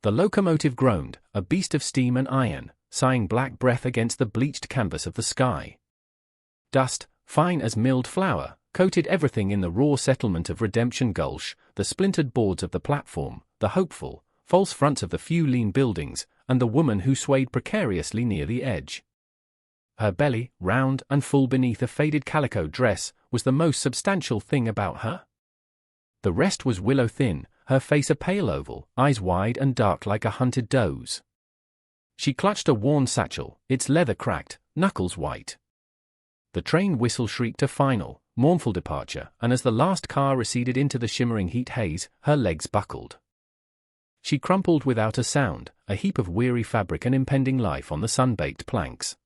The locomotive groaned, a beast of steam and iron, sighing black breath against the bleached canvas of the sky. Dust, fine as milled flour, coated everything in the raw settlement of Redemption Gulch, the splintered boards of the platform, the hopeful, false fronts of the few lean buildings, and the woman who swayed precariously near the edge. Her belly, round and full beneath a faded calico dress, was the most substantial thing about her. The rest was willow-thin, her face a pale oval, eyes wide and dark like a hunted doe's. She clutched a worn satchel, its leather cracked, knuckles white. The train whistle shrieked a final, mournful departure, and as the last car receded into the shimmering heat haze, her legs buckled. She crumpled without a sound, a heap of weary fabric and impending life on the sun-baked planks.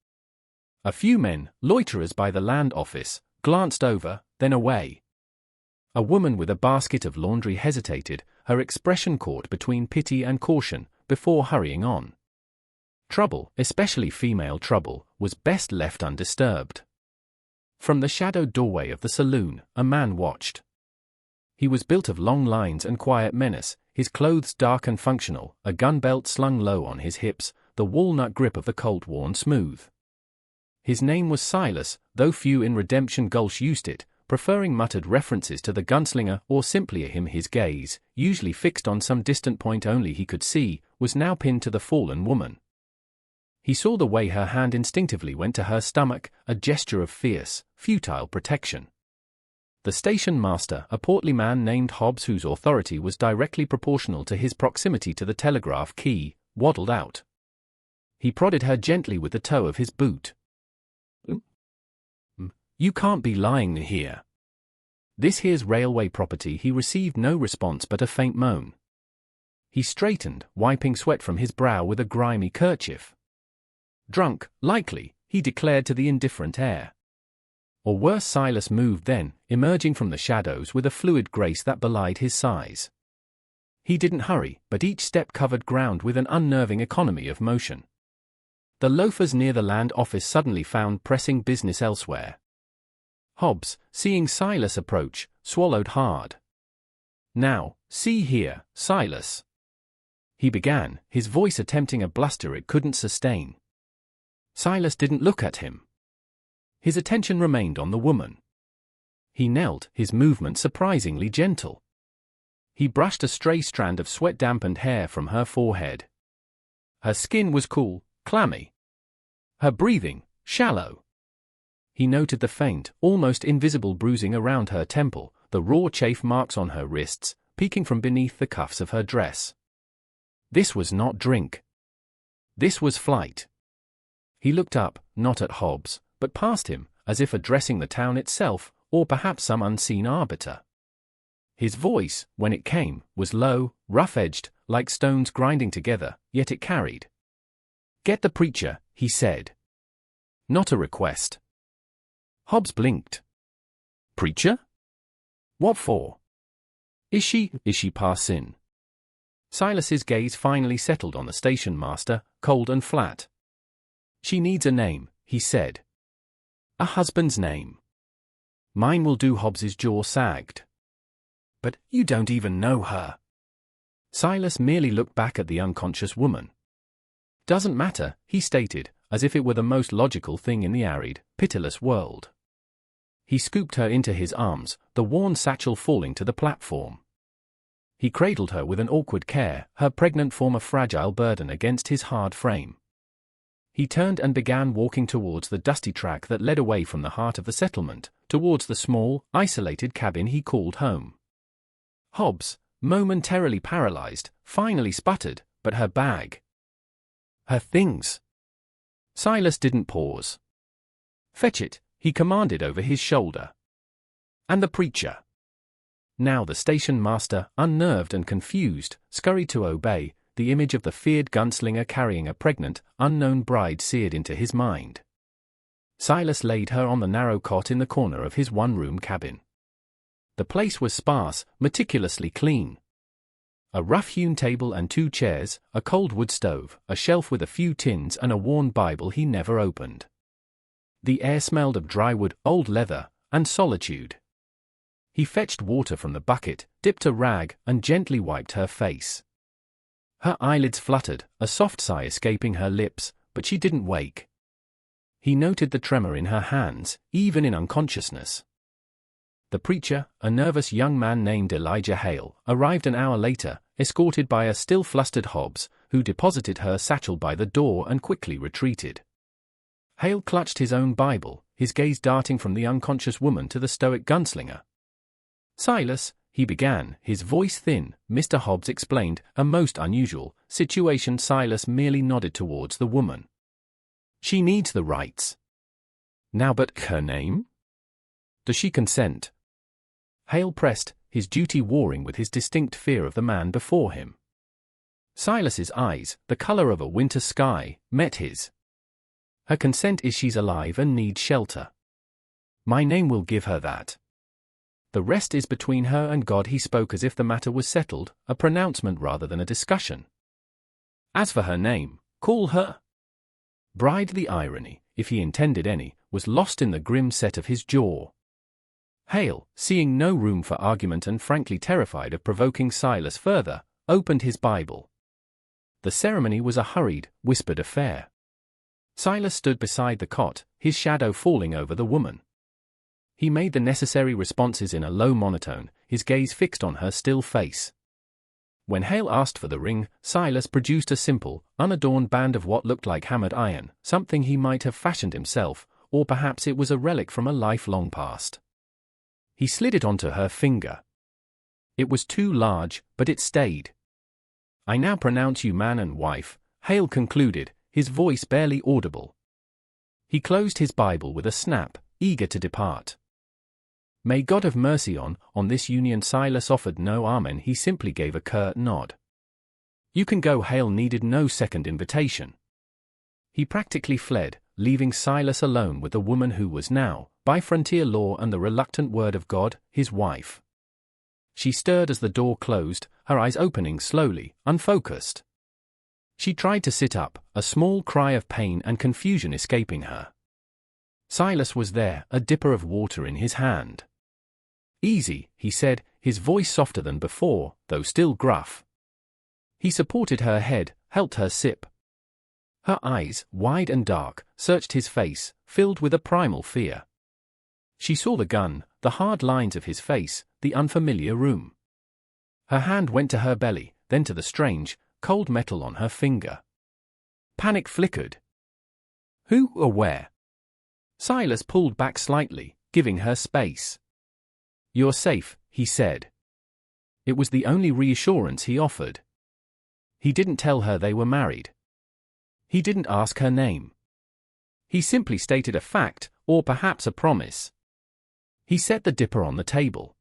A few men, loiterers by the land office, glanced over, then away. A woman with a basket of laundry hesitated, her expression caught between pity and caution, before hurrying on. Trouble, especially female trouble, was best left undisturbed. From the shadowed doorway of the saloon, a man watched. He was built of long lines and quiet menace, his clothes dark and functional, a gun belt slung low on his hips, the walnut grip of the Colt worn smooth. His name was Silas, though few in Redemption Gulch used it, preferring muttered references to the gunslinger or simply him. His gaze, usually fixed on some distant point only he could see, was now pinned to the fallen woman. He saw the way her hand instinctively went to her stomach, a gesture of fierce, futile protection. The station master, a portly man named Hobbs whose authority was directly proportional to his proximity to the telegraph key, waddled out. He prodded her gently with the toe of his boot. "You can't be lying here." This here's railway property. He received no response but a faint moan. He straightened, wiping sweat from his brow with a grimy kerchief. "Drunk, likely," he declared to the indifferent air. Or worse. Silas moved then, emerging from the shadows with a fluid grace that belied his size. He didn't hurry, but each step covered ground with an unnerving economy of motion. The loafers near the land office suddenly found pressing business elsewhere. Hobbs, seeing Silas approach, swallowed hard. "Now, see here, Silas," he began, his voice attempting a bluster it couldn't sustain. Silas didn't look at him. His attention remained on the woman. He knelt, his movement surprisingly gentle. He brushed a stray strand of sweat-dampened hair from her forehead. Her skin was cool, clammy. Her breathing, shallow. He noted the faint, almost invisible bruising around her temple, the raw chafe marks on her wrists, peeking from beneath the cuffs of her dress. This was not drink. This was flight. He looked up, not at Hobbs, but past him, as if addressing the town itself, or perhaps some unseen arbiter. His voice, when it came, was low, rough-edged, like stones grinding together, yet it carried. "Get the preacher," he said. Not a request. Hobbs blinked. "Preacher? What for? Is she passin'?" Silas's gaze finally settled on the station master, cold and flat. "She needs a name," he said. "A husband's name." "Mine will do." Hobbs's jaw sagged. "But you don't even know her." Silas merely looked back at the unconscious woman. "Doesn't matter," he stated, as if it were the most logical thing in the arid, pitiless world. He scooped her into his arms, the worn satchel falling to the platform. He cradled her with an awkward care, her pregnant form a fragile burden against his hard frame. He turned and began walking towards the dusty track that led away from the heart of the settlement, towards the small, isolated cabin he called home. Hobbs, momentarily paralyzed, finally sputtered, "But her bag. Her things." Silas didn't pause. "Fetch it," he commanded over his shoulder. "And the preacher." Now the station master, unnerved and confused, scurried to obey, the image of the feared gunslinger carrying a pregnant, unknown bride seared into his mind. Silas laid her on the narrow cot in the corner of his one-room cabin. The place was sparse, meticulously clean. A rough-hewn table and 2 chairs, a cold wood stove, a shelf with a few tins and a worn Bible he never opened. The air smelled of dry wood, old leather, and solitude. He fetched water from the bucket, dipped a rag, and gently wiped her face. Her eyelids fluttered, a soft sigh escaping her lips, but she didn't wake. He noted the tremor in her hands, even in unconsciousness. The preacher, a nervous young man named Elijah Hale, arrived an hour later, escorted by a still flustered Hobbs, who deposited her satchel by the door and quickly retreated. Hale clutched his own Bible, his gaze darting from the unconscious woman to the stoic gunslinger. "Silas," he began, his voice thin. Mr. Hobbs explained, "A most unusual situation." Silas merely nodded towards the woman. "She needs the rites. Now, but her name? Does she consent?" Hale pressed, his duty warring with his distinct fear of the man before him. Silas's eyes, the color of a winter sky, met his. "Her consent is she's alive and needs shelter. My name will give her that. The rest is between her and God." He spoke as if the matter was settled, a pronouncement rather than a discussion. "As for her name, call her bride." The irony, if he intended any, was lost in the grim set of his jaw. Hale, seeing no room for argument and frankly terrified of provoking Silas further, opened his Bible. The ceremony was a hurried, whispered affair. Silas stood beside the cot, his shadow falling over the woman. He made the necessary responses in a low monotone, his gaze fixed on her still face. When Hale asked for the ring, Silas produced a simple, unadorned band of what looked like hammered iron, something he might have fashioned himself, or perhaps it was a relic from a life long past. He slid it onto her finger. It was too large, but it stayed. "I now pronounce you man and wife," Hale concluded, his voice barely audible. He closed his Bible with a snap, eager to depart. "May God have mercy on this union." Silas offered no amen, he simply gave a curt nod. "You can go." Hale needed no second invitation. He practically fled, leaving Silas alone with the woman who was now, by frontier law and the reluctant word of God, his wife. She stirred as the door closed, her eyes opening slowly, unfocused. She tried to sit up, a small cry of pain and confusion escaping her. Silas was there, a dipper of water in his hand. "Easy," he said, his voice softer than before, though still gruff. He supported her head, helped her sip. Her eyes, wide and dark, searched his face, filled with a primal fear. She saw the gun, the hard lines of his face, the unfamiliar room. Her hand went to her belly, then to the strange, cold metal on her finger. Panic flickered. "Who or where?" Silas pulled back slightly, giving her space. "You're safe," he said. It was the only reassurance he offered. He didn't tell her they were married. He didn't ask her name. He simply stated a fact, or perhaps a promise. He set the dipper on the table.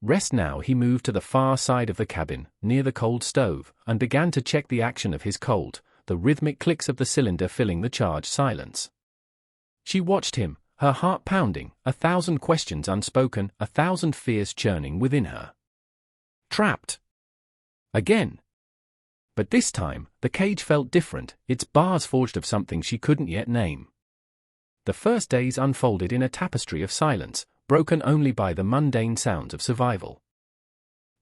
"Rest now." He moved to the far side of the cabin, near the cold stove, and began to check the action of his Colt, the rhythmic clicks of the cylinder filling the charged silence. She watched him, her heart pounding, 1,000 questions unspoken, 1,000 fears churning within her. Trapped. Again. But this time, the cage felt different, its bars forged of something she couldn't yet name. The first days unfolded in a tapestry of silence, broken only by the mundane sounds of survival.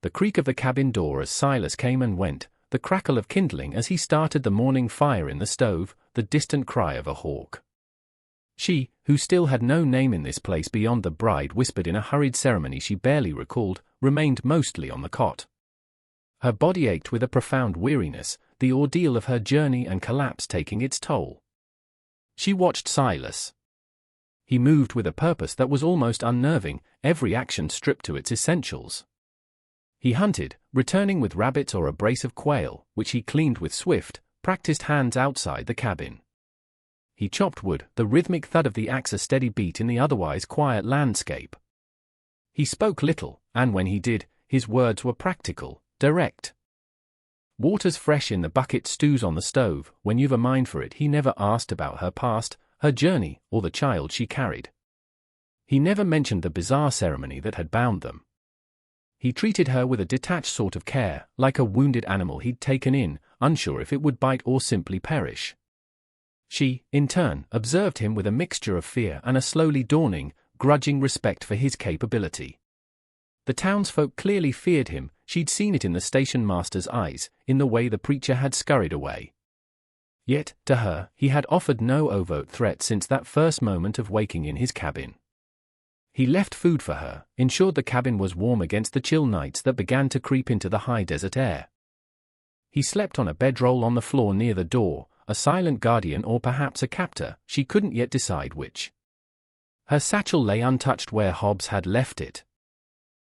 The creak of the cabin door as Silas came and went, the crackle of kindling as he started the morning fire in the stove, the distant cry of a hawk. She, who still had no name in this place beyond the bride whispered in a hurried ceremony she barely recalled, remained mostly on the cot. Her body ached with a profound weariness, the ordeal of her journey and collapse taking its toll. She watched Silas. He moved with a purpose that was almost unnerving, every action stripped to its essentials. He hunted, returning with rabbits or a brace of quail, which he cleaned with swift, practiced hands outside the cabin. He chopped wood, the rhythmic thud of the axe a steady beat in the otherwise quiet landscape. He spoke little, and when he did, his words were practical, direct. Water's fresh in the bucket, stews on the stove. When you've a mind for it, he never asked about her past, her journey, or the child she carried. He never mentioned the bizarre ceremony that had bound them. He treated her with a detached sort of care, like a wounded animal he'd taken in, unsure if it would bite or simply perish. She, in turn, observed him with a mixture of fear and a slowly dawning, grudging respect for his capability. The townsfolk clearly feared him, she'd seen it in the station master's eyes, in the way the preacher had scurried away. Yet, to her, he had offered no overt threat since that first moment of waking in his cabin. He left food for her, ensured the cabin was warm against the chill nights that began to creep into the high desert air. He slept on a bedroll on the floor near the door, a silent guardian or perhaps a captor, she couldn't yet decide which. Her satchel lay untouched where Hobbs had left it.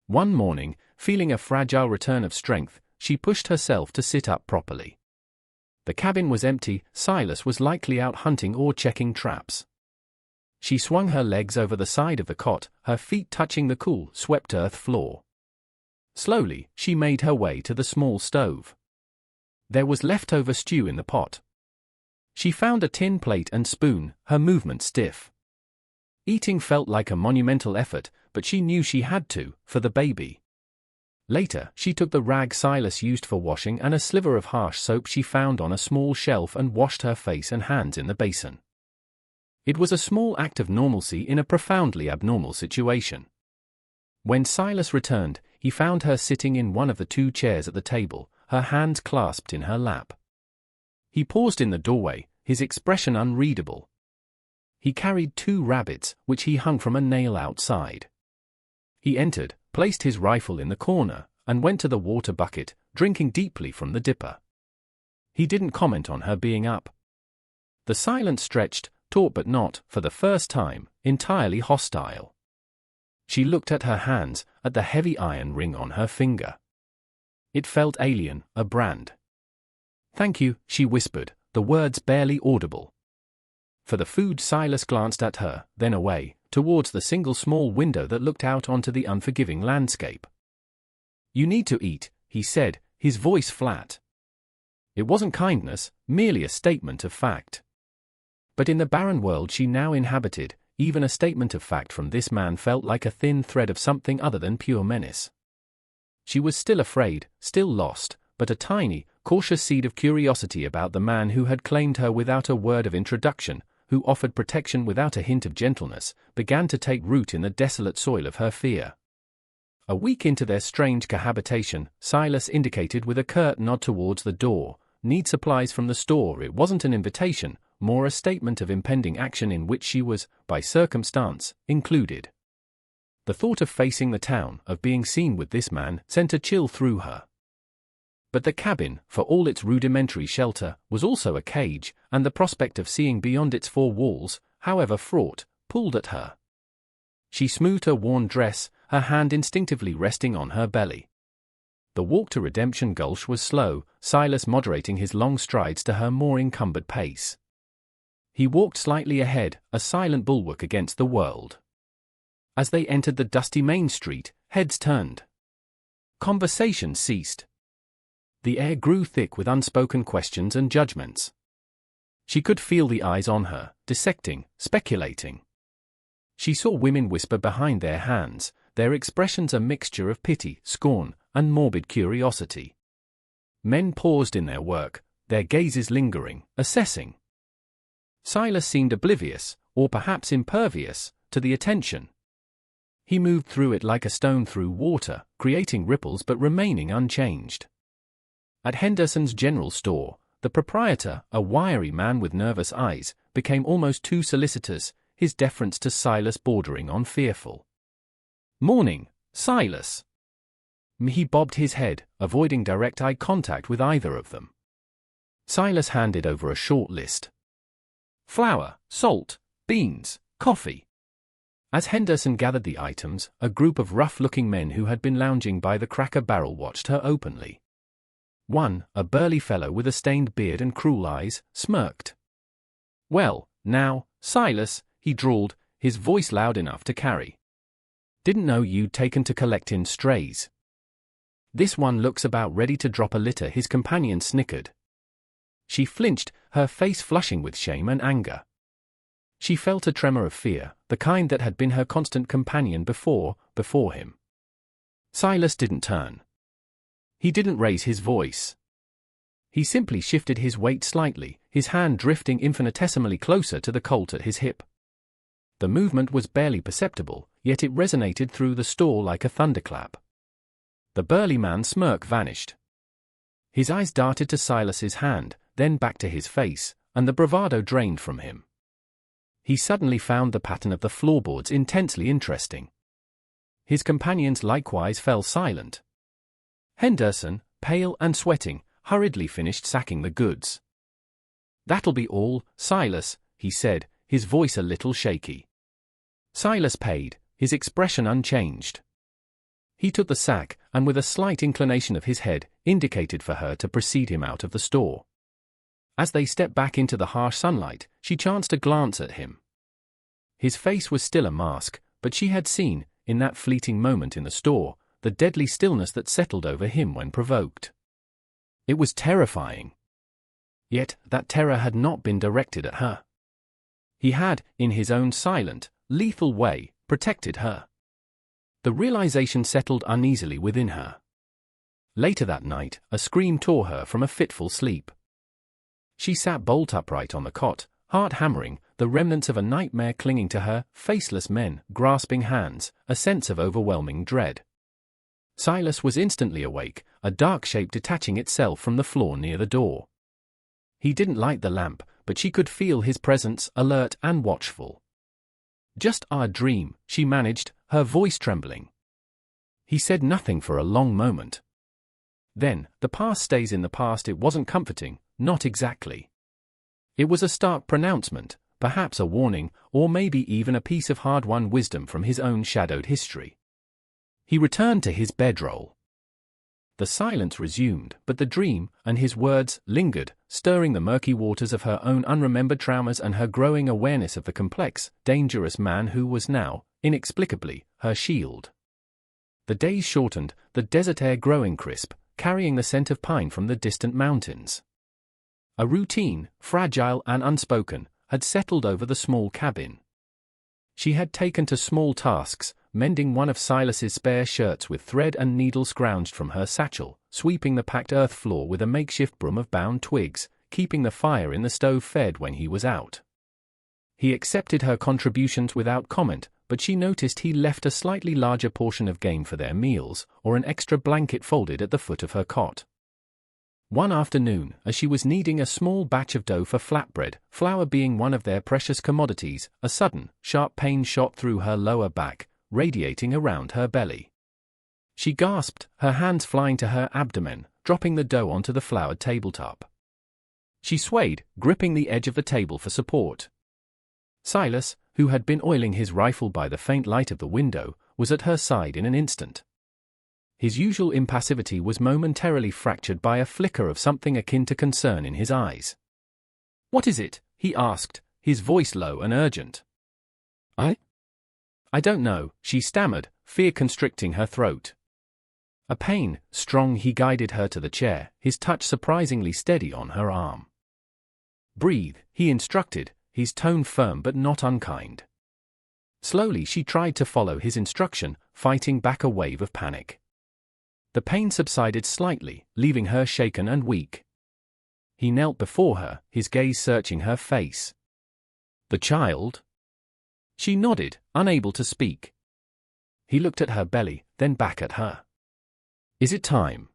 One morning, feeling a fragile return of strength, she pushed herself to sit up properly. The cabin was empty, Silas was likely out hunting or checking traps. She swung her legs over the side of the cot, her feet touching the cool, swept earth floor. Slowly, she made her way to the small stove. There was leftover stew in the pot. She found a tin plate and spoon, her movement stiff. Eating felt like a monumental effort, but she knew she had to, for the baby. Later, she took the rag Silas used for washing and a sliver of harsh soap she found on a small shelf and washed her face and hands in the basin. It was a small act of normalcy in a profoundly abnormal situation. When Silas returned, he found her sitting in one of the two chairs at the table, her hands clasped in her lap. He paused in the doorway, his expression unreadable. He carried 2 rabbits, which he hung from a nail outside. He entered, placed his rifle in the corner, and went to the water bucket, drinking deeply from the dipper. He didn't comment on her being up. The silence stretched, taut but not, for the first time, entirely hostile. She looked at her hands, at the heavy iron ring on her finger. It felt alien, a brand. "Thank you," she whispered, the words barely audible. For the food, Silas glanced at her, then away, towards the single small window that looked out onto the unforgiving landscape. "You need to eat," he said, his voice flat. It wasn't kindness, merely a statement of fact. But in the barren world she now inhabited, even a statement of fact from this man felt like a thin thread of something other than pure menace. She was still afraid, still lost, but a tiny, cautious seed of curiosity about the man who had claimed her without a word of introduction, who offered protection without a hint of gentleness, began to take root in the desolate soil of her fear. A week into their strange cohabitation, Silas indicated with a curt nod towards the door, "Need supplies from the store." It wasn't an invitation, more a statement of impending action in which she was, by circumstance, included. The thought of facing the town, of being seen with this man, sent a chill through her. But the cabin, for all its rudimentary shelter, was also a cage, and the prospect of seeing beyond its 4 walls, however fraught, pulled at her. She smoothed her worn dress, her hand instinctively resting on her belly. The walk to Redemption Gulch was slow, Silas moderating his long strides to her more encumbered pace. He walked slightly ahead, a silent bulwark against the world. As they entered the dusty main street, heads turned. Conversation ceased. The air grew thick with unspoken questions and judgments. She could feel the eyes on her, dissecting, speculating. She saw women whisper behind their hands, their expressions a mixture of pity, scorn, and morbid curiosity. Men paused in their work, their gazes lingering, assessing. Silas seemed oblivious, or perhaps impervious, to the attention. He moved through it like a stone through water, creating ripples but remaining unchanged. At Henderson's General Store, the proprietor, a wiry man with nervous eyes, became almost too solicitous, his deference to Silas bordering on fearful. "Morning, Silas." He bobbed his head, avoiding direct eye contact with either of them. Silas handed over a short list. Flour, salt, beans, coffee. As Henderson gathered the items, a group of rough-looking men who had been lounging by the Cracker Barrel watched her openly. One, a burly fellow with a stained beard and cruel eyes, smirked. "Well, now, Silas," he drawled, his voice loud enough to carry. "Didn't know you'd taken to collecting strays." "This one looks about ready to drop a litter," his companion snickered. She flinched, her face flushing with shame and anger. She felt a tremor of fear, the kind that had been her constant companion before him. Silas didn't turn. He didn't raise his voice. He simply shifted his weight slightly, his hand drifting infinitesimally closer to the Colt at his hip. The movement was barely perceptible, yet it resonated through the store like a thunderclap. The burly man's smirk vanished. His eyes darted to Silas's hand, then back to his face, and the bravado drained from him. He suddenly found the pattern of the floorboards intensely interesting. His companions likewise fell silent. Henderson, pale and sweating, hurriedly finished sacking the goods. "That'll be all, Silas," he said, his voice a little shaky. Silas paid, his expression unchanged. He took the sack, and with a slight inclination of his head, indicated for her to precede him out of the store. As they stepped back into the harsh sunlight, she chanced to glance at him. His face was still a mask, but she had seen, in that fleeting moment in the store, the deadly stillness that settled over him when provoked. It was terrifying. Yet that terror had not been directed at her. He had, in his own silent, lethal way, protected her. The realization settled uneasily within her. Later that night, a scream tore her from a fitful sleep. She sat bolt upright on the cot, heart hammering, the remnants of a nightmare clinging to her, faceless men, grasping hands, a sense of overwhelming dread. Silas was instantly awake, a dark shape detaching itself from the floor near the door. He didn't light the lamp, but she could feel his presence, alert and watchful. "Just our dream," she managed, her voice trembling. He said nothing for a long moment. "Then, the past stays in the past." It wasn't comforting, not exactly. It was a stark pronouncement, perhaps a warning, or maybe even a piece of hard-won wisdom from his own shadowed history. He returned to his bedroll. The silence resumed, but the dream, and his words, lingered, stirring the murky waters of her own unremembered traumas and her growing awareness of the complex, dangerous man who was now, inexplicably, her shield. The days shortened, the desert air growing crisp, carrying the scent of pine from the distant mountains. A routine, fragile and unspoken, had settled over the small cabin. She had taken to small tasks, mending one of Silas's spare shirts with thread and needle scrounged from her satchel, sweeping the packed earth floor with a makeshift broom of bound twigs, keeping the fire in the stove fed when he was out. He accepted her contributions without comment, but she noticed he left a slightly larger portion of game for their meals, or an extra blanket folded at the foot of her cot. One afternoon, as she was kneading a small batch of dough for flatbread, flour being one of their precious commodities, a sudden, sharp pain shot through her lower back, radiating around her belly. She gasped, her hands flying to her abdomen, dropping the dough onto the floured tabletop. She swayed, gripping the edge of the table for support. Silas, who had been oiling his rifle by the faint light of the window, was at her side in an instant. His usual impassivity was momentarily fractured by a flicker of something akin to concern in his eyes. "What is it?" he asked, his voice low and urgent. I don't know," she stammered, fear constricting her throat. A pain, strong. He guided her to the chair, his touch surprisingly steady on her arm. "Breathe," he instructed, his tone firm but not unkind. Slowly she tried to follow his instruction, fighting back a wave of panic. The pain subsided slightly, leaving her shaken and weak. He knelt before her, his gaze searching her face. "The child?" She nodded, unable to speak. He looked at her belly, then back at her. "Is it time?"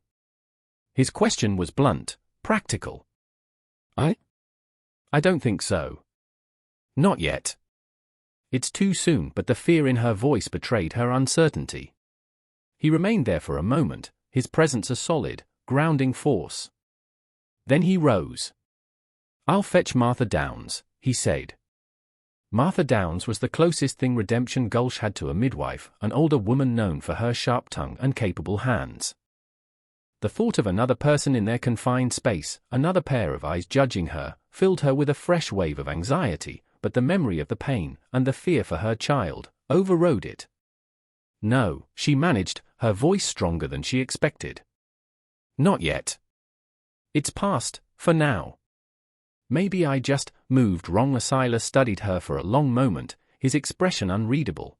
His question was blunt, practical. I don't think so." "Not yet." It's too soon, but the fear in her voice betrayed her uncertainty. He remained there for a moment, his presence a solid, grounding force. Then he rose. "I'll fetch Martha Downs," he said. Martha Downs was the closest thing Redemption Gulch had to a midwife, an older woman known for her sharp tongue and capable hands. The thought of another person in their confined space, another pair of eyes judging her, filled her with a fresh wave of anxiety, but the memory of the pain, and the fear for her child, overrode it. "No," she managed, her voice stronger than she expected. "Not yet. It's past, for now. Maybe I just moved wrong." Silas studied her for a long moment, his expression unreadable.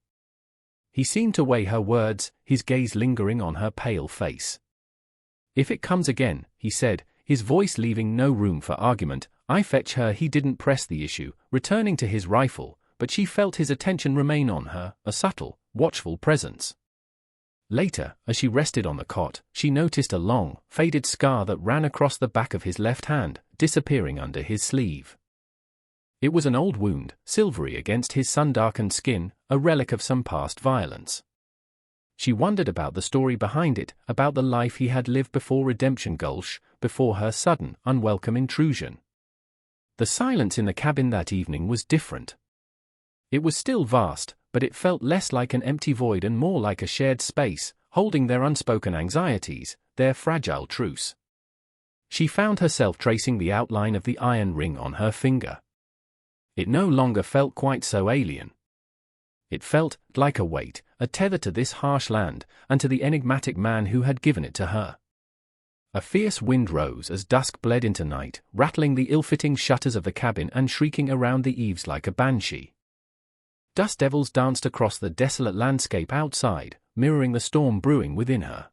He seemed to weigh her words, his gaze lingering on her pale face. "If it comes again," he said, his voice leaving no room for argument, "I fetch her." He didn't press the issue, returning to his rifle, but she felt his attention remain on her, a subtle, watchful presence. Later, as she rested on the cot, she noticed a long, faded scar that ran across the back of his left hand, disappearing under his sleeve. It was an old wound, silvery against his sun-darkened skin, a relic of some past violence. She wondered about the story behind it, about the life he had lived before Redemption Gulch, before her sudden, unwelcome intrusion. The silence in the cabin that evening was different. It was still vast, but it felt less like an empty void and more like a shared space, holding their unspoken anxieties, their fragile truce. She found herself tracing the outline of the iron ring on her finger. It no longer felt quite so alien. It felt like a weight, a tether to this harsh land, and to the enigmatic man who had given it to her. A fierce wind rose as dusk bled into night, rattling the ill-fitting shutters of the cabin and shrieking around the eaves like a banshee. Dust devils danced across the desolate landscape outside, mirroring the storm brewing within her.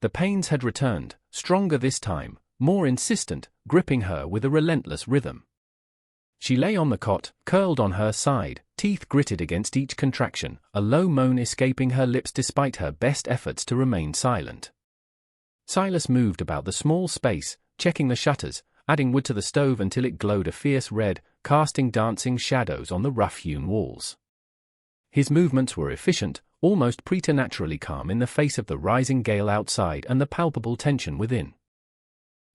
The pains had returned, stronger this time, more insistent, gripping her with a relentless rhythm. She lay on the cot, curled on her side, teeth gritted against each contraction, a low moan escaping her lips despite her best efforts to remain silent. Silas moved about the small space, checking the shutters, adding wood to the stove until it glowed a fierce red, casting dancing shadows on the rough-hewn walls. His movements were efficient, almost preternaturally calm in the face of the rising gale outside and the palpable tension within.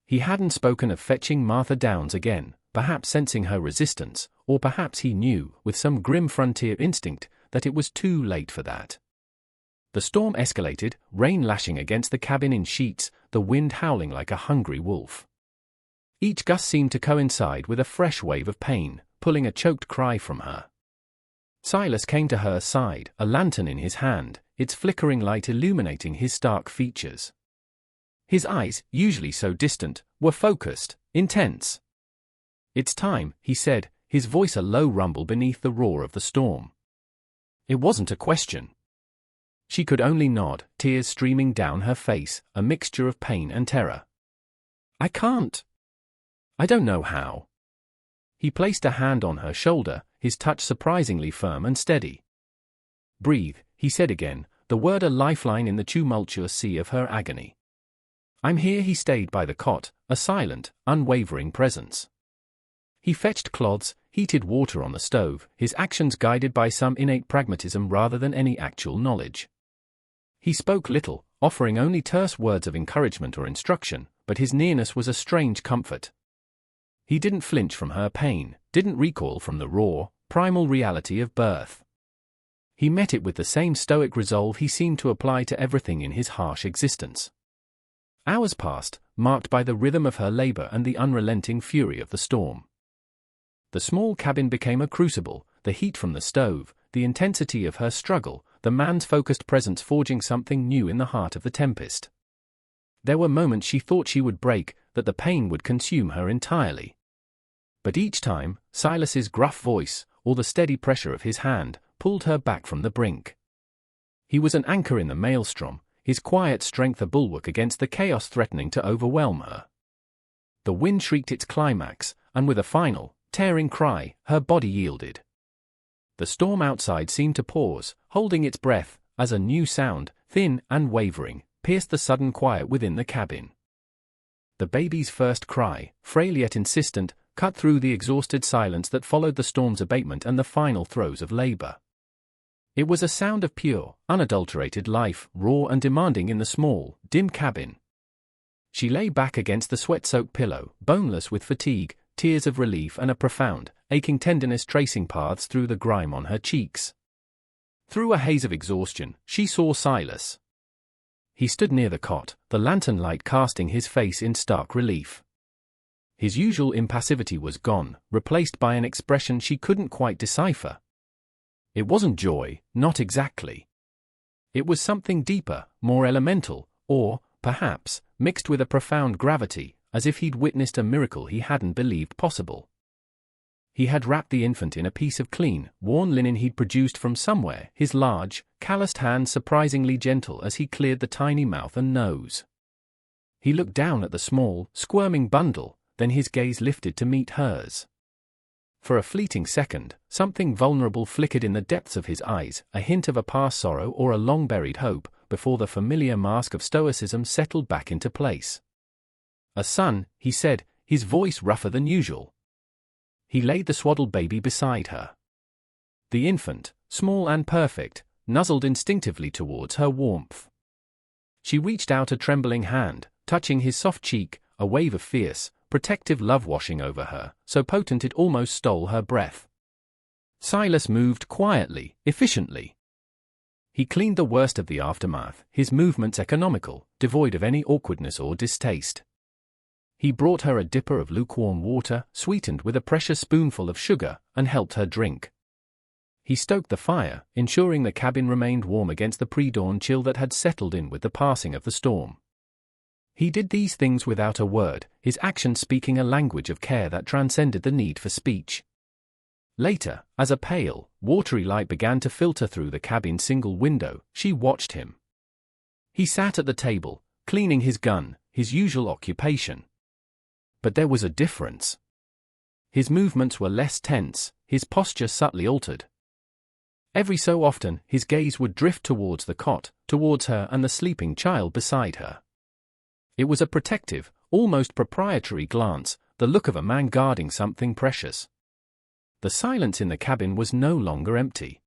He hadn't spoken of fetching Martha Downs again, perhaps sensing her resistance, or perhaps he knew, with some grim frontier instinct, that it was too late for that. The storm escalated, rain lashing against the cabin in sheets, the wind howling like a hungry wolf. Each gust seemed to coincide with a fresh wave of pain, pulling a choked cry from her. Silas came to her side, a lantern in his hand, its flickering light illuminating his stark features. His eyes, usually so distant, were focused, intense. "It's time," he said, his voice a low rumble beneath the roar of the storm. It wasn't a question. She could only nod, tears streaming down her face, a mixture of pain and terror. "I can't. I don't know how." He placed a hand on her shoulder, his touch surprisingly firm and steady. "Breathe," he said again, the word a lifeline in the tumultuous sea of her agony. "I'm here." He stayed by the cot, a silent, unwavering presence. He fetched cloths, heated water on the stove, his actions guided by some innate pragmatism rather than any actual knowledge. He spoke little, offering only terse words of encouragement or instruction, but his nearness was a strange comfort. He didn't flinch from her pain, didn't recoil from the raw, primal reality of birth. He met it with the same stoic resolve he seemed to apply to everything in his harsh existence. Hours passed, marked by the rhythm of her labor and the unrelenting fury of the storm. The small cabin became a crucible, the heat from the stove, the intensity of her struggle, the man's focused presence forging something new in the heart of the tempest. There were moments she thought she would break, that the pain would consume her entirely. But each time, Silas's gruff voice, or the steady pressure of his hand, pulled her back from the brink. He was an anchor in the maelstrom, his quiet strength a bulwark against the chaos threatening to overwhelm her. The wind shrieked its climax, and with a final, tearing cry, her body yielded. The storm outside seemed to pause, holding its breath, as a new sound, thin and wavering, pierced the sudden quiet within the cabin. The baby's first cry, frail yet insistent, cut through the exhausted silence that followed the storm's abatement and the final throes of labor. It was a sound of pure, unadulterated life, raw and demanding in the small, dim cabin. She lay back against the sweat-soaked pillow, boneless with fatigue, tears of relief and a profound, aching tenderness tracing paths through the grime on her cheeks. Through a haze of exhaustion, she saw Silas. He stood near the cot, the lantern light casting his face in stark relief. His usual impassivity was gone, replaced by an expression she couldn't quite decipher. It wasn't joy, not exactly. It was something deeper, more elemental, or, perhaps, mixed with a profound gravity, as if he'd witnessed a miracle he hadn't believed possible. He had wrapped the infant in a piece of clean, worn linen he'd produced from somewhere, his large, calloused hands surprisingly gentle as he cleared the tiny mouth and nose. He looked down at the small, squirming bundle, then his gaze lifted to meet hers. For a fleeting second, something vulnerable flickered in the depths of his eyes, a hint of a past sorrow or a long-buried hope, before the familiar mask of stoicism settled back into place. "A son," he said, his voice rougher than usual. He laid the swaddled baby beside her. The infant, small and perfect, nuzzled instinctively towards her warmth. She reached out a trembling hand, touching his soft cheek, a wave of fierce, protective love washing over her, so potent it almost stole her breath. Silas moved quietly, efficiently. He cleaned the worst of the aftermath, his movements economical, devoid of any awkwardness or distaste. He brought her a dipper of lukewarm water, sweetened with a precious spoonful of sugar, and helped her drink. He stoked the fire, ensuring the cabin remained warm against the pre-dawn chill that had settled in with the passing of the storm. He did these things without a word, his actions speaking a language of care that transcended the need for speech. Later, as a pale, watery light began to filter through the cabin's single window, she watched him. He sat at the table, cleaning his gun, his usual occupation. But there was a difference. His movements were less tense, his posture subtly altered. Every so often, his gaze would drift towards the cot, towards her and the sleeping child beside her. It was a protective, almost proprietary glance, the look of a man guarding something precious. The silence in the cabin was no longer empty.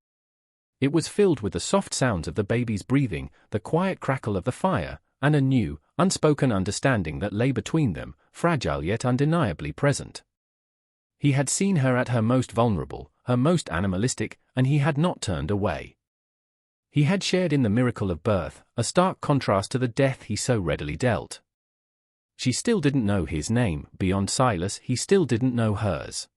It was filled with the soft sounds of the baby's breathing, the quiet crackle of the fire, and a new, unspoken understanding that lay between them, fragile yet undeniably present. He had seen her at her most vulnerable, her most animalistic, and he had not turned away. He had shared in the miracle of birth, a stark contrast to the death he so readily dealt. She still didn't know his name, beyond Silas he still didn't know hers.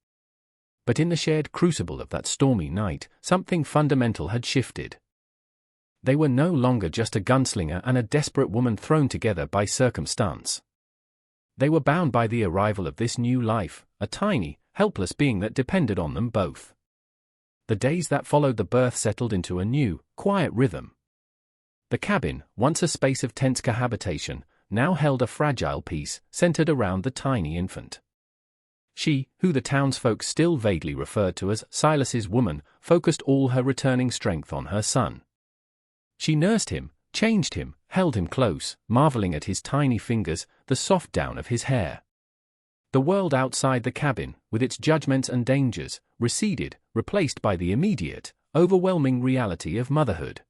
But in the shared crucible of that stormy night, something fundamental had shifted. They were no longer just a gunslinger and a desperate woman thrown together by circumstance. They were bound by the arrival of this new life, a tiny, helpless being that depended on them both. The days that followed the birth settled into a new, quiet rhythm. The cabin, once a space of tense cohabitation, now held a fragile peace centered around the tiny infant. She, who the townsfolk still vaguely referred to as Silas's woman, focused all her returning strength on her son. She nursed him, changed him, held him close, marveling at his tiny fingers, the soft down of his hair. The world outside the cabin, with its judgments and dangers, receded, replaced by the immediate, overwhelming reality of motherhood.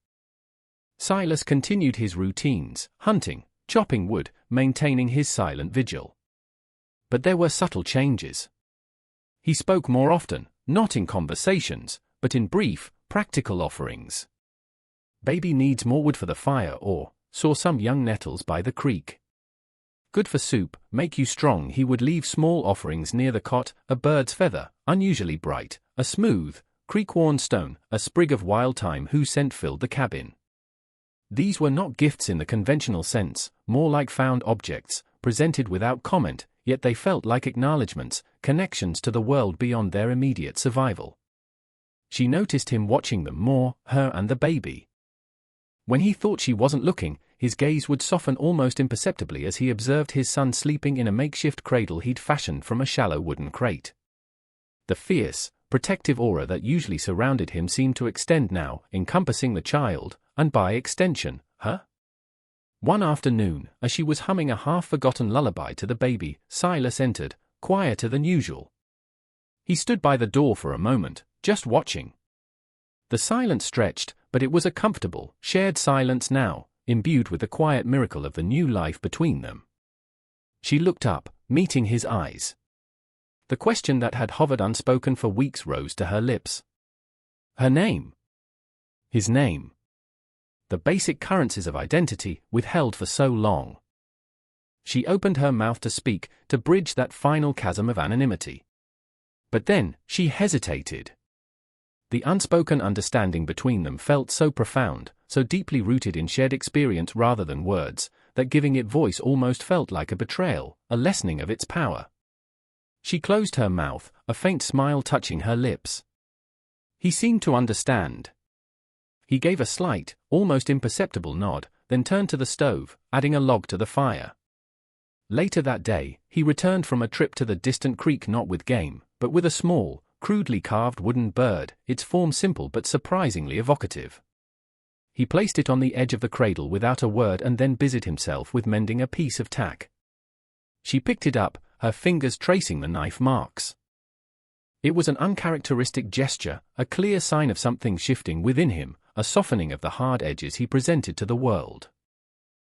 Silas continued his routines, hunting, chopping wood, maintaining his silent vigil. But there were subtle changes. He spoke more often, not in conversations, but in brief, practical offerings. Baby needs more wood for the fire, or saw some young nettles by the creek. Good for soup, make you strong. He would leave small offerings near the cot, a bird's feather, unusually bright, a smooth, creek-worn stone, a sprig of wild thyme whose scent filled the cabin. These were not gifts in the conventional sense, more like found objects, presented without comment, yet they felt like acknowledgments, connections to the world beyond their immediate survival. She noticed him watching them more, her and the baby. When he thought she wasn't looking, his gaze would soften almost imperceptibly as he observed his son sleeping in a makeshift cradle he'd fashioned from a shallow wooden crate. The fierce, protective aura that usually surrounded him seemed to extend now, encompassing the child, and by extension, her. One afternoon, as she was humming a half-forgotten lullaby to the baby, Silas entered, quieter than usual. He stood by the door for a moment, just watching. The silence stretched, but it was a comfortable, shared silence now, imbued with the quiet miracle of the new life between them. She looked up, meeting his eyes. The question that had hovered unspoken for weeks rose to her lips. Her name. His name. The basic currencies of identity, withheld for so long. She opened her mouth to speak, to bridge that final chasm of anonymity. But then, she hesitated. The unspoken understanding between them felt so profound, so deeply rooted in shared experience rather than words, that giving it voice almost felt like a betrayal, a lessening of its power. She closed her mouth, a faint smile touching her lips. He seemed to understand. He gave a slight, almost imperceptible nod, then turned to the stove, adding a log to the fire. Later that day, he returned from a trip to the distant creek not with game, but with a small, crudely carved wooden bird, its form simple but surprisingly evocative. he placed it on the edge of the cradle without a word and then busied himself with mending a piece of tack. She picked it up, her fingers tracing the knife marks. It was an uncharacteristic gesture, a clear sign of something shifting within him, a softening of the hard edges he presented to the world.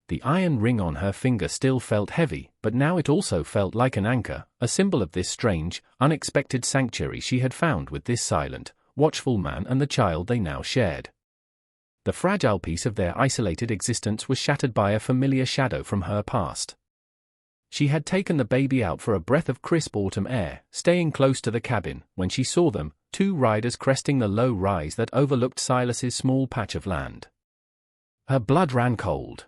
The iron ring on her finger still felt heavy, but now it also felt like an anchor, a symbol of this strange, unexpected sanctuary she had found with this silent, watchful man and the child they now shared. The fragile piece of their isolated existence was shattered by a familiar shadow from her past. She had taken the baby out for a breath of crisp autumn air, staying close to the cabin, when she saw them, two riders cresting the low rise that overlooked Silas's small patch of land. Her blood ran cold.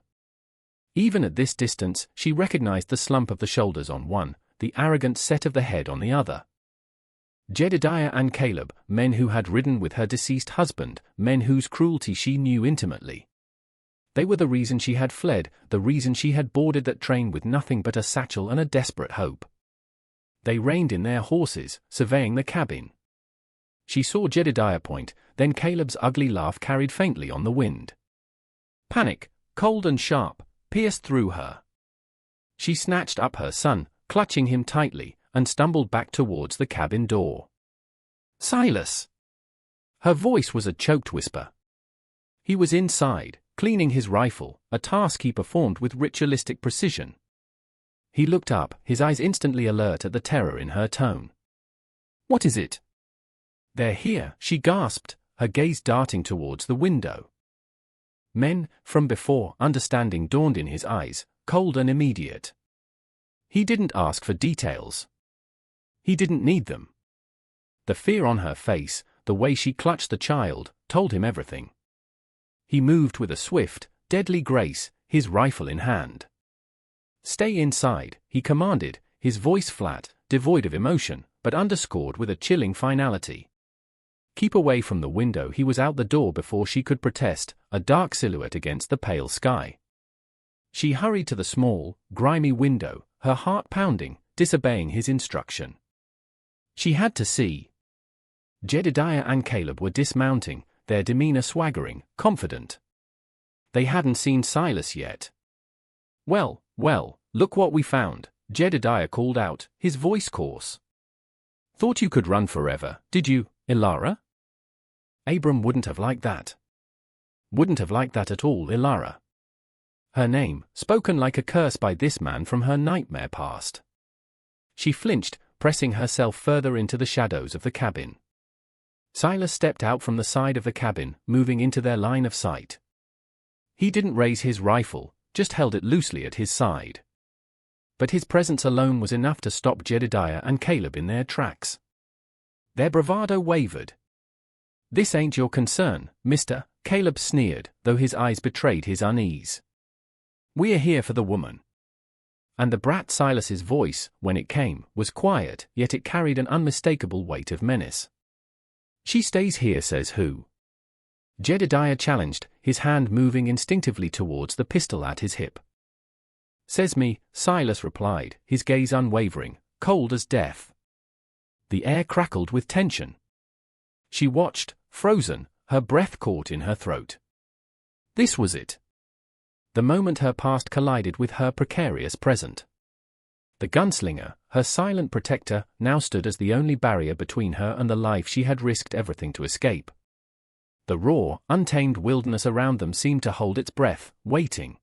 Even at this distance, she recognized the slump of the shoulders on one, the arrogant set of the head on the other. Jedediah and Caleb, men who had ridden with her deceased husband, men whose cruelty she knew intimately. They were the reason she had fled, the reason she had boarded that train with nothing but a satchel and a desperate hope. They reined in their horses, surveying the cabin. She saw Jedediah point, then Caleb's ugly laugh carried faintly on the wind. Panic, cold and sharp, pierced through her. She snatched up her son, clutching him tightly, and stumbled back towards the cabin door. Silas! Her voice was a choked whisper. He was inside, cleaning his rifle, a task he performed with ritualistic precision. He looked up, his eyes instantly alert at the terror in her tone. What is it? They're here, she gasped, her gaze darting towards the window. Men, from before, understanding dawned in his eyes, cold and immediate. He didn't ask for details. He didn't need them. The fear on her face, the way she clutched the child, told him everything. He moved with a swift, deadly grace, his rifle in hand. Stay inside, he commanded, his voice flat, devoid of emotion, but underscored with a chilling finality. Keep away from the window. He was out the door before she could protest, a dark silhouette against the pale sky. She hurried to the small, grimy window, her heart pounding, disobeying his instruction. She had to see. Jedediah and Caleb were dismounting, their demeanor swaggering, confident. They hadn't seen Silas yet. Well, look what we found, Jedediah called out, his voice coarse. Thought you could run forever, did you, Ilara? Abram wouldn't have liked that. Wouldn't have liked that at all, Ilara. Her name, spoken like a curse by this man from her nightmare past. She flinched, pressing herself further into the shadows of the cabin. Silas stepped out from the side of the cabin, moving into their line of sight. He didn't raise his rifle, just held it loosely at his side. But his presence alone was enough to stop Jedediah and Caleb in their tracks. Their bravado wavered. This ain't your concern, mister, Caleb sneered, though his eyes betrayed his unease. We're here for the woman. And the brat Silas's voice, when it came, was quiet, yet it carried an unmistakable weight of menace. She stays here, says who? Jedediah challenged, his hand moving instinctively towards the pistol at his hip. Says me, Silas replied, his gaze unwavering, cold as death. The air crackled with tension. She watched, frozen, her breath caught in her throat. This was it. The moment her past collided with her precarious present. The gunslinger, her silent protector, now stood as the only barrier between her and the life she had risked everything to escape. The raw, untamed wilderness around them seemed to hold its breath, waiting.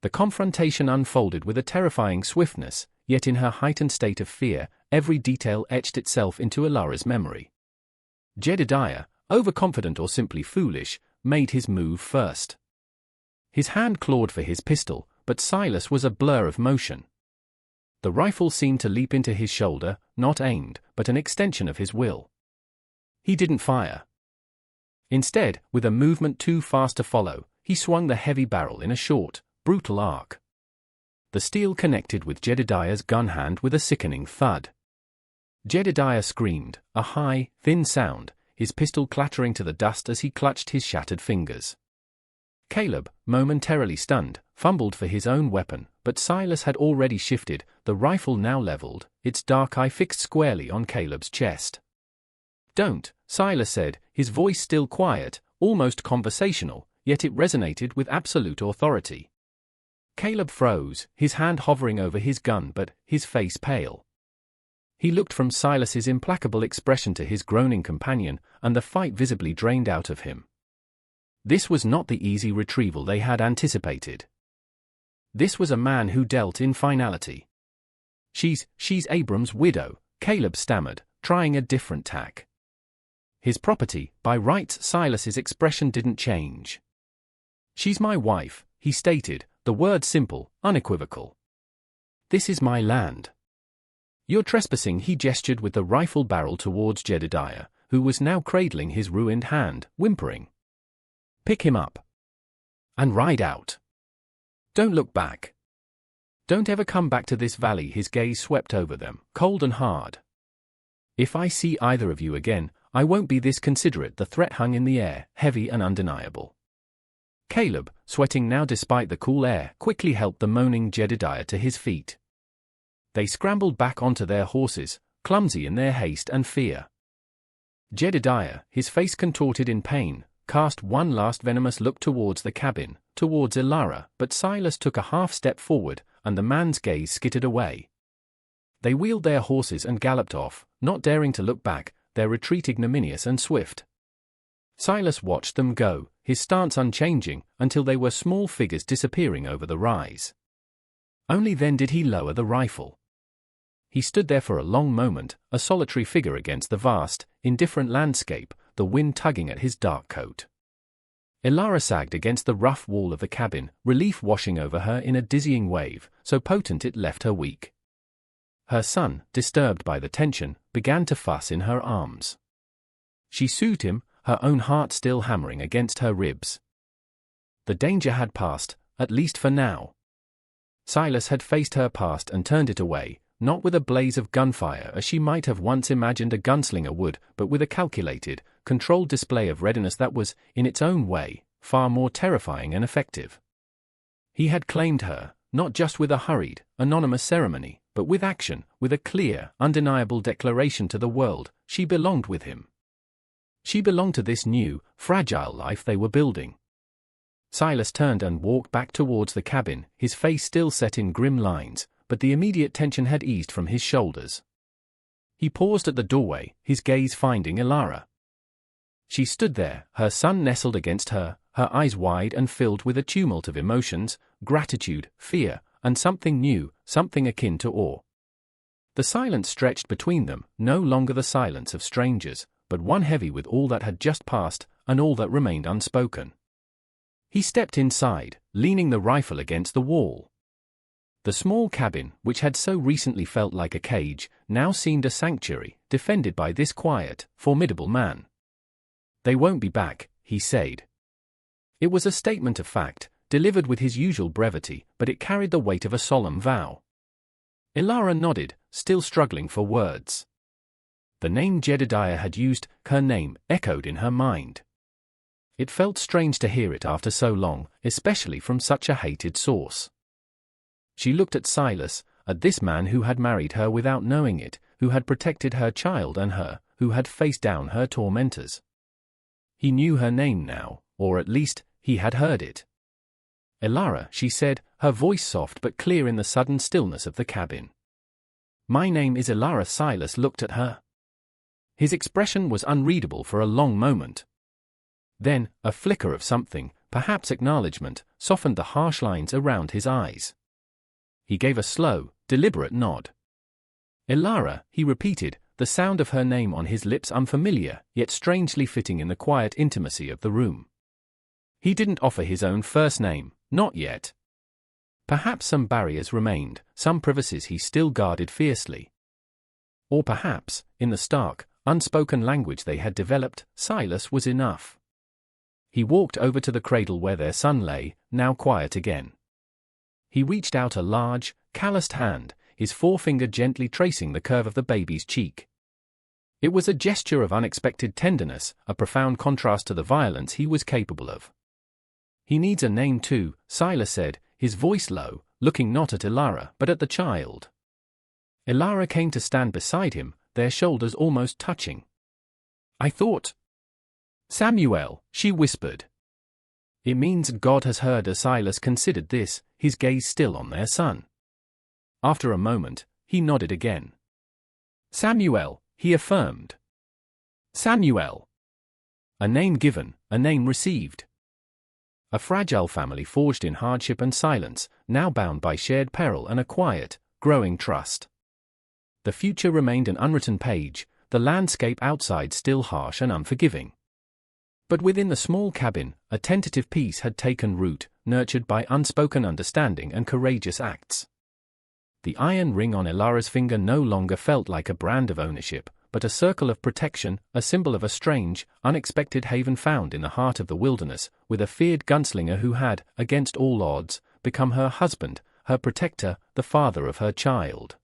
The confrontation unfolded with a terrifying swiftness, yet in her heightened state of fear, every detail etched itself into Ilara's memory. Jedediah, overconfident or simply foolish, made his move first. His hand clawed for his pistol, but Silas was a blur of motion. The rifle seemed to leap into his shoulder, not aimed, but an extension of his will. He didn't fire. Instead, with a movement too fast to follow, he swung the heavy barrel in a short, brutal arc. The steel connected with Jedediah's gun hand with a sickening thud. Jedediah screamed, a high, thin sound, his pistol clattering to the dust as he clutched his shattered fingers. Caleb, momentarily stunned, fumbled for his own weapon, but Silas had already shifted, the rifle now leveled, its dark eye fixed squarely on Caleb's chest. Don't, Silas said, his voice still quiet, almost conversational, yet it resonated with absolute authority. Caleb froze, his hand hovering over his gun but his face pale. He looked from Silas's implacable expression to his groaning companion, and the fight visibly drained out of him. This was not the easy retrieval they had anticipated. This was a man who dealt in finality. She's Abram's widow, Caleb stammered, trying a different tack. His property, by rights. Silas's expression didn't change. She's my wife, he stated, the word simple, unequivocal. This is my land. You're trespassing, he gestured with the rifle barrel towards Jedediah, who was now cradling his ruined hand, whimpering. Pick him up. And ride out. Don't look back. Don't ever come back to this valley. His gaze swept over them, cold and hard. If I see either of you again, I won't be this considerate. The threat hung in the air, heavy and undeniable. Caleb, sweating now despite the cool air, quickly helped the moaning Jedediah to his feet. They scrambled back onto their horses, clumsy in their haste and fear. Jedediah, his face contorted in pain, cast one last venomous look towards the cabin, towards Elara, but Silas took a half-step forward, and the man's gaze skittered away. They wheeled their horses and galloped off, not daring to look back, their retreat ignominious and swift. Silas watched them go, his stance unchanging, until they were small figures disappearing over the rise. Only then did he lower the rifle. He stood there for a long moment, a solitary figure against the vast, indifferent landscape, the wind tugging at his dark coat. Elara sagged against the rough wall of the cabin, relief washing over her in a dizzying wave, so potent it left her weak. Her son, disturbed by the tension, began to fuss in her arms. She soothed him, her own heart still hammering against her ribs. The danger had passed, at least for now. Silas had faced her past and turned it away, not with a blaze of gunfire as she might have once imagined a gunslinger would, but with a calculated, controlled display of readiness that was, in its own way, far more terrifying and effective. He had claimed her, not just with a hurried, anonymous ceremony, but with action, with a clear, undeniable declaration to the world. She belonged with him. She belonged to this new, fragile life they were building. Silas turned and walked back towards the cabin, his face still set in grim lines, but the immediate tension had eased from his shoulders. He paused at the doorway, his gaze finding Elara. She stood there, her son nestled against her, her eyes wide and filled with a tumult of emotions, gratitude, fear, and something new, something akin to awe. The silence stretched between them, no longer the silence of strangers, but one heavy with all that had just passed, and all that remained unspoken. He stepped inside, leaning the rifle against the wall. The small cabin, which had so recently felt like a cage, now seemed a sanctuary, defended by this quiet, formidable man. "They won't be back," he said. It was a statement of fact, delivered with his usual brevity, but it carried the weight of a solemn vow. Elara nodded, still struggling for words. The name Jedediah had used, her name, echoed in her mind. It felt strange to hear it after so long, especially from such a hated source. She looked at Silas, at this man who had married her without knowing it, who had protected her child and her, who had faced down her tormentors. He knew her name now, or at least, he had heard it. "Elara," she said, her voice soft but clear in the sudden stillness of the cabin. "My name is Elara." Silas looked at her. His expression was unreadable for a long moment. Then, a flicker of something, perhaps acknowledgement, softened the harsh lines around his eyes. He gave a slow, deliberate nod. "Elara," he repeated, the sound of her name on his lips unfamiliar, yet strangely fitting in the quiet intimacy of the room. He didn't offer his own first name, not yet. Perhaps some barriers remained, some privacies he still guarded fiercely. Or perhaps, in the stark, unspoken language they had developed, Silas was enough. He walked over to the cradle where their son lay, now quiet again. He reached out a large, calloused hand, his forefinger gently tracing the curve of the baby's cheek. It was a gesture of unexpected tenderness, a profound contrast to the violence he was capable of. "He needs a name too," Silas said, his voice low, looking not at Elara but at the child. Elara came to stand beside him, their shoulders almost touching. "I thought—" "Samuel," she whispered. It means God has heard. As Silas considered this, his gaze still on their son. After a moment, he nodded again. Samuel, he affirmed. Samuel. A name given, a name received. A fragile family forged in hardship and silence, now bound by shared peril and a quiet, growing trust. The future remained an unwritten page, the landscape outside still harsh and unforgiving. But within the small cabin, a tentative peace had taken root, nurtured by unspoken understanding and courageous acts. The iron ring on Elara's finger no longer felt like a brand of ownership, but a circle of protection, a symbol of a strange, unexpected haven found in the heart of the wilderness, with a feared gunslinger who had, against all odds, become her husband, her protector, the father of her child.